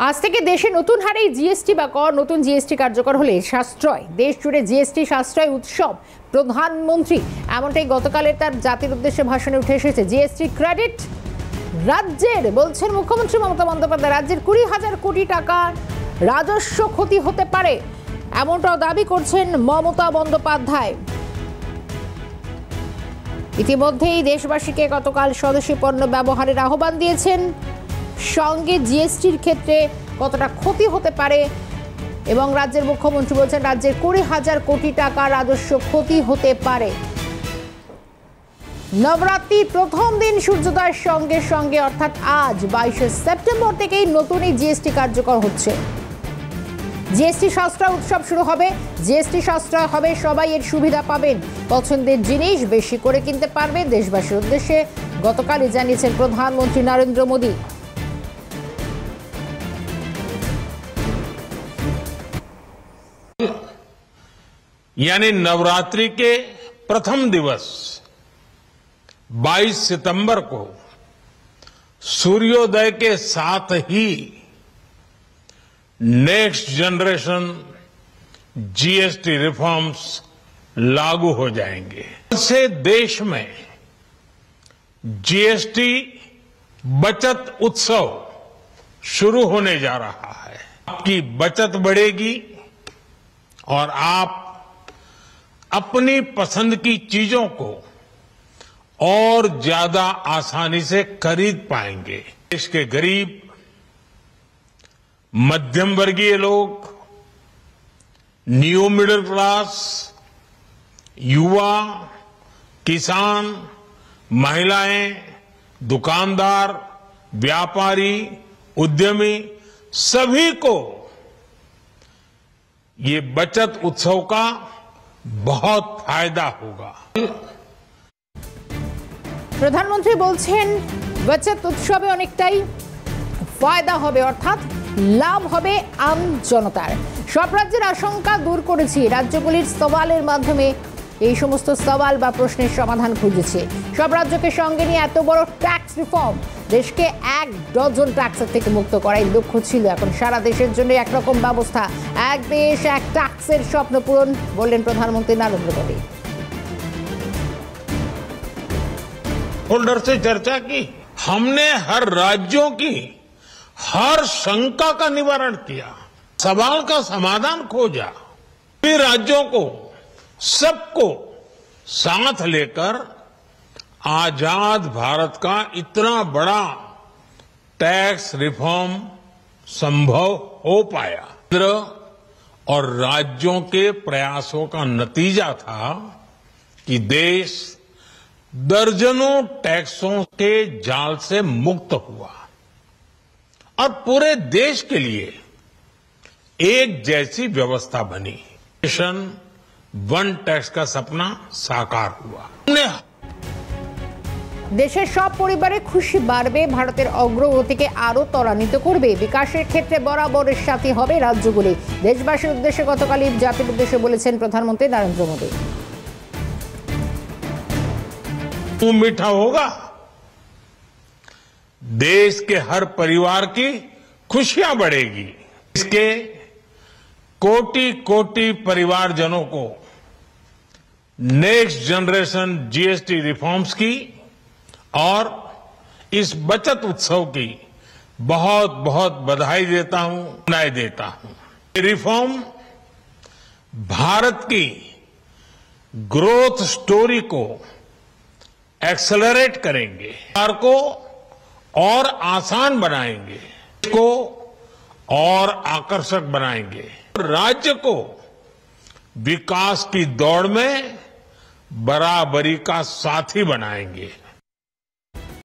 আজ থেকে দেশে নতুন হারে জিএসটি বা কর নতুন জিএসটি কার্যকর হলে সাশ্রয় দেশ জুড়ে জিএসটি সাশ্রয় উৎসব প্রধানমন্ত্রী এমনটাই গতকালের তার জাতির উদ্দেশ্যে ভাষণে উঠে এসেছে। জিএসটি ক্রেডিট রাজ্যের বলছেন মুখ্যমন্ত্রী মমতা বন্দ্যোপাধ্যায়, রাজ্যের 20,000 কোটি টাকার রাজস্ব ক্ষতি হতে পারে এমনটাও দাবি করছেন মমতা বন্দ্যোপাধ্যায়। ইতিমধ্যেই দেশবাসীকে গতকাল স্বদেশী পণ্য ব্যবহারের আহ্বান দিয়েছেন, সঙ্গে জিএসটির ক্ষেত্রে কতটা ক্ষতি হতে পারে এবং রাজ্যের মুখ্যমন্ত্রী বলছেন রাজ্যের 20,000 কোটি টাকা রাজস্ব ক্ষতি হতে পারে। নবরাত্রির প্রথম দিন সূর্যোদয়ের সঙ্গে সঙ্গে অর্থাৎ আজ 22শে সেপ্টেম্বর থেকেই নতুন এই জিএসটি কার্যকর হচ্ছে। জিএসটি সাশ্রয় উৎসব শুরু হবে। জিএসটি সাশ্রয় হবে, সবাই এর সুবিধা পাবেন, পছন্দের জিনিস বেশি করে কিনতে পারবে। দেশবাসীর উদ্দেশ্যে গতকালই জানিয়েছেন প্রধানমন্ত্রী নরেন্দ্র মোদী। यानी नवरात्रि के प्रथम दिवस 22 सितंबर को सूर्योदय के साथ ही नेक्स्ट जनरेशन जीएसटी रिफॉर्म्स लागू हो जाएंगे। इससे देश में जीएसटी बचत उत्सव शुरू होने जा रहा है। आपकी बचत बढ़ेगी और आप अपनी पसंद की चीजों को और ज्यादा आसानी से खरीद पाएंगे। देश के गरीब, मध्यम वर्गीय लोग, न्यू मिडिल क्लास, युवा, किसान, महिलाएं, दुकानदार, व्यापारी, उद्यमी, सभी को ये बचत उत्सव का बहुत फायदा होगा। প্রধানমন্ত্রী বলছেন বাচত উৎসবে অনেকটাই ফায়দা হবে, অর্থাৎ লাভ হবে আম জনতার। সব রাজ্যের আশঙ্কা দূর করেছি, রাজ্যগুলির সওয়ালের মাধ্যমে এই সমস্ত সওয়াল বা প্রশ্নের সমাধান খুঁজেছে। সব রাজ্যকে সঙ্গে নিয়ে এত বড় ট্যাক্স রিফর্ম, দেশকে 1 ডজন ট্যাক্সের থেকে মুক্ত করাই লক্ষ্য ছিল। এখন সারা দেশের জন্য একরকম ব্যবস্থা, এক দেশ এক ট্যাক্সের স্বপ্ন পূরণ, বললেন প্রধানমন্ত্রী নরেন্দ্র মোদী। होल्डर से चर्चा की, हमने हर राज्यों की हर शंका का निवारण किया, सवाल का समाधान खोजा। सभी राज्यों को, सबको साथ लेकर आजाद भारत का इतना बड़ा टैक्स रिफॉर्म संभव हो पाया। केंद्र और राज्यों के प्रयासों का नतीजा था कि देश दर्जनों टैक्सों के जाल से मुक्त हुआ और पूरे देश के लिए एक जैसी व्यवस्था बनी। नेशन वन टैक्स का सपना साकार हुआ। দেশের সব পরিবারে খুশি বাড়বে, ভারতের অগ্রগতিকে আরো ত্বরান্বিত করবে, বিকাশের ক্ষেত্রে বরাবরের সাথী হবে রাজ্যগুলি। দেশবাসীর উদ্দেশ্যে গতকালই জাতির উদ্দেশ্যে বলেছেন প্রধানমন্ত্রী নরেন্দ্র মোদী। मीठा होगा, देश के हर परिवार की खुशियां बढ़ेगी। इसके कोटि कोटि परिवारजनों को नेक्स्ट जनरेशन जीएसटी रिफॉर्म्स की और इस बचत उत्सव की बहुत बहुत बधाई देता हूं, बधाई देता हूं। ये रिफॉर्म भारत की ग्रोथ स्टोरी को एक्सेलरेट करेंगे, सरकार को और आसान बनाएंगे, को और आकर्षक बनाएंगे, राज्य को विकास की दौड़ में बराबरी का साथी बनाएंगे।